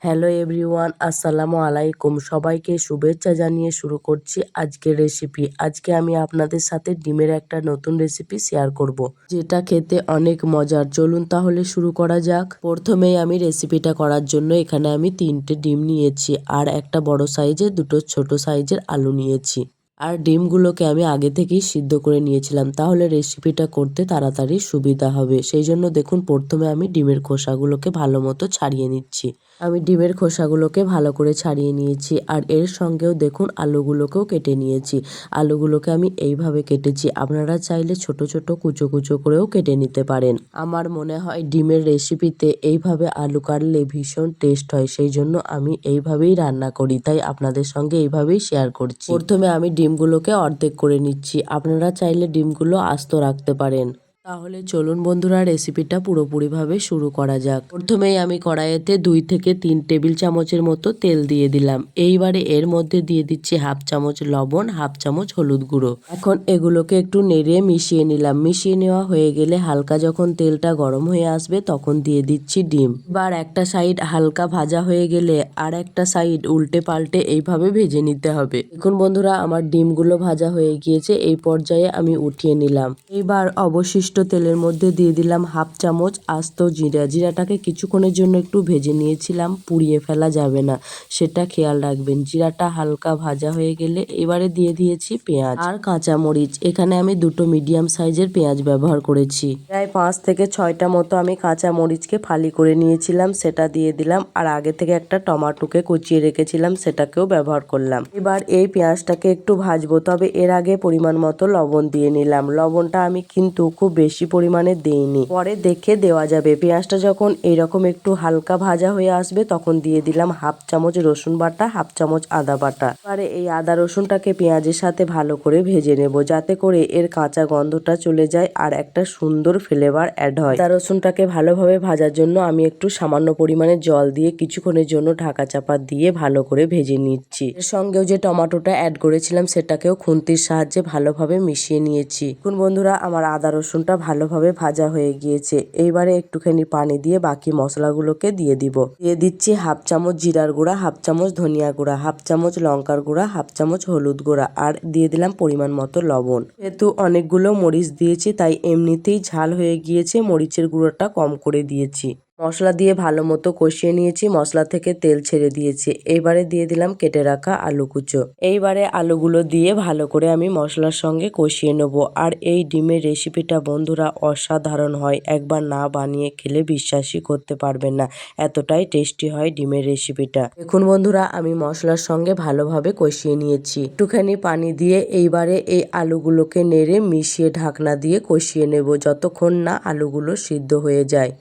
Hello everyone, আসসালামু আলাইকুম। সবাইকে শুভেচ্ছা জানিয়ে শুরু করছি আজকের রেসিপি। আজকে আমি আপনাদের সাথে ডিমের একটা নতুন রেসিপি শেয়ার করব, যেটা খেতে অনেক মজার। চলুন তাহলে শুরু করা যাক। প্রথমেই আমি রেসিপিটা করার জন্য এখানে আমি 3টে ডিম নিয়েছি আর একটা বড় সাইজের, 2টো ছোট সাইজের আলু নিয়েছি। আর ডিমগুলোকে আমি আগে থেকেই সিদ্ধ করে নিয়েছিলাম, তাহলে রেসিপিটা করতে তাড়াতাড়ি সুবিধা হবে। সেই জন্য দেখুন প্রথমে আমি ডিমের খোসাগুলোকে ভালো মতো ছাড়িয়ে নিচ্ছি। আমি ডিমের খোসাগুলোকে ভালো করে ছাড়িয়ে নিয়েছি আর এর সঙ্গেও দেখুন আলুগুলোকেও কেটে নিয়েছি। আলুগুলোকে আমি এইভাবে কেটেছি, আপনারা চাইলে ছোট ছোট কুচো কুচো করেও কেটে নিতে পারেন। আমার মনে হয় ডিমের রেসিপিতে এইভাবে আলু কাটলে ভীষণ টেস্ট হয়, সেই জন্য আমি এইভাবেই রান্না করি, তাই আপনাদের সঙ্গে এইভাবেই শেয়ার করছি। প্রথমে আমি ডিমগুলোকে অর্ধেক করে নিচ্ছি, আপনারা চাইলে ডিমগুলো আস্ত রাখতে পারেন। তাহলে চলুন বন্ধুরা রেসিপিটা পুরোপুরিভাবে শুরু করা যাক। প্রথমেই আমি কড়াইতে 2 থেকে 3 টেবিল চামচের মতো তেল দিয়ে দিলাম। এইবারে এর মধ্যে দিয়ে দিচ্ছি হাফ চামচ লবণ, হাফ চামচ হলুদ গুঁড়ো। এখন এগুলোকে একটু নেড়ে মিশিয়ে নিলাম। মিশিয়ে নেওয়া হয়ে গেলে হালকা যখন তেলটা গরম হয়ে আসবে তখন দিয়ে দিচ্ছি ডিম। এবার একটা সাইড হালকা ভাজা হয়ে গেলে আর একটা সাইড উল্টে পাল্টে এইভাবে ভেজে নিতে হবে। দেখুন বন্ধুরা আমার ডিমগুলো ভাজা হয়ে গিয়েছে, এই পর্যায়ে আমি উঠিয়ে নিলাম। এইবার অবশিষ্ট তেলের মধ্যে দিয়ে দিলাম হাফ চামচ আস্ত জিরা। জিরাটাকে কিছুক্ষণের জন্য একটু ভেজে নিয়েছিলাম, পুড়িয়ে ফেলা যাবে না, সেটা খেয়াল রাখবেন। জিরাটা হালকা ভাজা হয়ে গেলে এবারে দিয়ে দিয়েছি পেঁয়াজ আর কাঁচামরিচ। এখানে আমি 2টো মিডিয়াম সাইজের পেঁয়াজ ব্যবহার করেছি। প্রায় 5 থেকে 6টা মতো আমি কাঁচা মরিচকে ফালি করে নিয়েছিলাম, সেটা দিয়ে দিলাম। আর আগে থেকে একটা টমেটোকে কুচিয়ে রেখেছিলাম, সেটাকেও ব্যবহার করলাম। এবার এই পেঁয়াজটাকে একটু ভাজবো, তবে এর আগে পরিমাণ মতো লবণ দিয়ে নিলাম। লবণটা আমি কিন্তু খুব বেশি পরিমাণে দেইনি, পরে দেখে দেওয়া যাবে। পেঁয়াজটা যখন এইরকম একটু হালকা ভাজা হয়ে আসবে তখন দিয়ে দিলাম হাফ চামচ রসুন বাটা, হাফ চামচ আদা বাটা। এবারে এই আদা রসুনটাকে পেঁয়াজের সাথে ভালো করে ভেজে নেব, যাতে করে এর কাঁচা গন্ধটা চলে যায় আর একটা সুন্দর ফ্লেভার অ্যাড হয়। আদা রসুনটাকে ভালোভাবে ভাজার জন্য আমি একটু সামান্য পরিমাণে জল দিয়ে কিছুক্ষণের জন্য ঢাকা চাপা দিয়ে ভালো করে ভেজে নিচ্ছি। এর সঙ্গেও যে টমেটোটা অ্যাড করেছিলাম সেটাকেও খুন্তির সাহায্যে ভালোভাবে মিশিয়ে নিয়েছি। এখন বন্ধুরা আমার আদা রসুনটা ভালোভাবে ভাজা হয়ে গিয়েছে। এইবারে একটুখানি পানি দিয়ে বাকি মশলাগুলোকে দিয়ে দিব। দিয়ে দিচ্ছি হাফ চামচ জিরার গুঁড়া, হাফ চামচ ধনিয়া গুঁড়া, হাফ চামচ লঙ্কার গুঁড়া, হাফ চামচ হলুদ গুঁড়া আর দিয়ে দিলাম পরিমাণ মতো লবণ। যেহেতু অনেকগুলো মরিচ দিয়েছি তাই এমনিতেই ঝাল হয়ে গিয়েছে, মরিচের গুঁড়োটা কম করে দিয়েছি। মশলা দিয়ে ভালো মতো কষিয়ে নিয়েছি, মশলা থেকে তেল ছেড়ে দিয়েছে। এইবারে দিয়ে দিলাম কেটে রাখা আলু কুচো। এইবারে আলুগুলো দিয়ে ভালো করে আমি মশলার সঙ্গে কষিয়ে নেব। আর এই ডিমের রেসিপিটা বন্ধুরা অসাধারণ হয়, একবার না বানিয়ে খেলে বিশ্বাসই করতে পারবেন না, এতটাই টেস্টি হয় ডিমের রেসিপিটা। দেখুন বন্ধুরা আমি মশলার সঙ্গে ভালোভাবে কষিয়ে নিয়েছি। একটুখানি পানি দিয়ে এইবারে এই আলুগুলোকে নেড়ে মিশিয়ে ঢাকনা দিয়ে কষিয়ে নেব যতক্ষণ না আলুগুলো সিদ্ধ হয়ে যায়।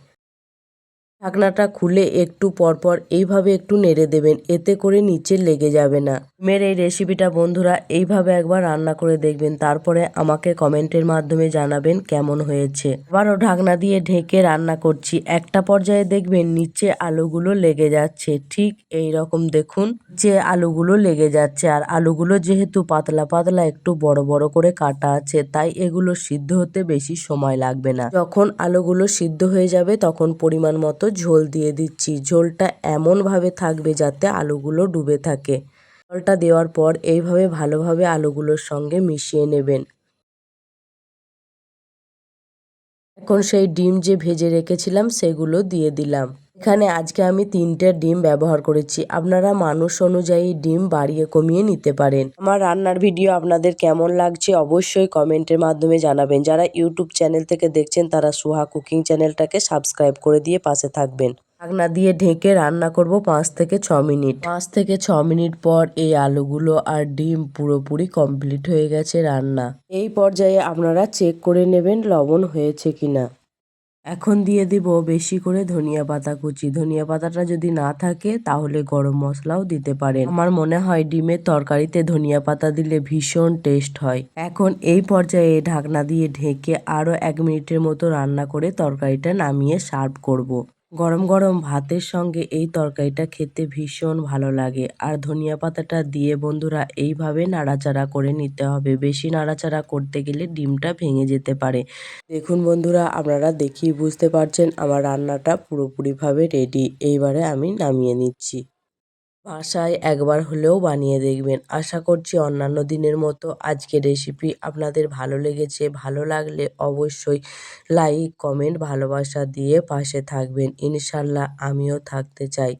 ঢাকনাটা খুলে একটু পরপর এইভাবে একটু নেড়ে দেবেন, এতে করে নিচে লেগে যাবে না। ডিমের এই রেসিপিটা বন্ধুরা এইভাবে একবার রান্না করে দেখবেন, তারপরে আমাকে কমেন্টের মাধ্যমে জানাবেন কেমন হয়েছে। আবারও ঢাকনা দিয়ে ঢেকে রান্না করছি। একটা পর্যায়ে দেখবেন নিচে আলুগুলো লেগে যাচ্ছে, ঠিক এই রকম দেখুন যে আলুগুলো লেগে যাচ্ছে। আর আলুগুলো যেহেতু পাতলা পাতলা একটু বড় বড় করে কাটা আছে, তাই এগুলো সিদ্ধ হতে বেশি সময় লাগবে না। যখন আলুগুলো সিদ্ধ হয়ে যাবে তখন পরিমাণ মতো ঝোল দিয়ে দিচ্ছি। ঝোলটা এমন ভাবে থাকবে যাতে আলুগুলো ডুবে থাকে। ঝোলটা দেওয়ার পর এইভাবে ভালোভাবে আলুগুলোর সঙ্গে মিশিয়ে নেবেন। এখন সেই ডিম যে ভেজে রেখেছিলাম সেগুলো দিয়ে দিলাম। এখানে আজকে আমি 3টে ডিম ব্যবহার করেছি, আপনারা মানুষ অনুযায়ী ডিম বাড়িয়ে কমিয়ে নিতে পারেন। আমার রান্নার ভিডিও আপনাদের কেমন লাগছে অবশ্যই কমেন্টের মাধ্যমে জানাবেন। যারা ইউটিউব চ্যানেল থেকে দেখছেন তারা সুহা কুকিং চ্যানেলটাকে সাবস্ক্রাইব করে দিয়ে পাশে থাকবেন। ঢাকনা দিয়ে ঢেকে রান্না করব 5 থেকে 6 মিনিট। 5 থেকে 6 মিনিট পর এই আলুগুলো আর ডিম পুরোপুরি কমপ্লিট হয়ে গেছে রান্না। এই পর্যায়ে আপনারা চেক করে নেবেন লবণ হয়েছে কিনা। এখন দিয়ে দিব বেশি করে ধনিয়া পাতা কুচি। ধনিয়া পাতাটা যদি না থাকে তাহলে গরম মশলাও দিতে পারেন। আমার মনে হয় ডিমের তরকারিতে ধনিয়া পাতা দিলে ভীষণ টেস্ট হয়। এখন এই পর্যায়ে ঢাকনা দিয়ে ঢেকে আরো 1 মিনিটের মতো রান্না করে তরকারিটা নামিয়ে সার্ভ করব। গরম গরম ভাতের সঙ্গে এই তরকারিটা খেতে ভীষণ ভালো লাগে। আর ধনিয়া পাতাটা দিয়ে বন্ধুরা এইভাবে নাড়াচাড়া করে নিতে হবে। বেশি নাড়াচাড়া করতে গেলে ডিমটা ভেঙে যেতে পারে। দেখুন বন্ধুরা, আপনারা দেখেই বুঝতে পারছেন আমার রান্নাটা পুরোপুরিভাবে রেডি। এইবারে আমি নামিয়ে নিচ্ছি। বাসায় একবার হলেও বানিয়ে দেখবেন। আশা করছি অন্যান্য দিনের মতো আজকের রেসিপি আপনাদের ভালো লেগেছে। ভালো লাগলে অবশ্যই লাইক, কমেন্ট, ভালোবাসা দিয়ে পাশে থাকবেন। ইনশাল্লাহ আমিও থাকতে চাই।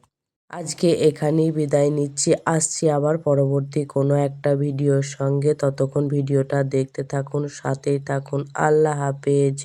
আজকে এখানেই বিদায় নিচ্ছি। আসছি আবার পরবর্তী কোনো একটা ভিডিওর সঙ্গে। ততক্ষণ ভিডিওটা দেখতে থাকুন, সাথেই থাকুন। আল্লাহ হাফেজ।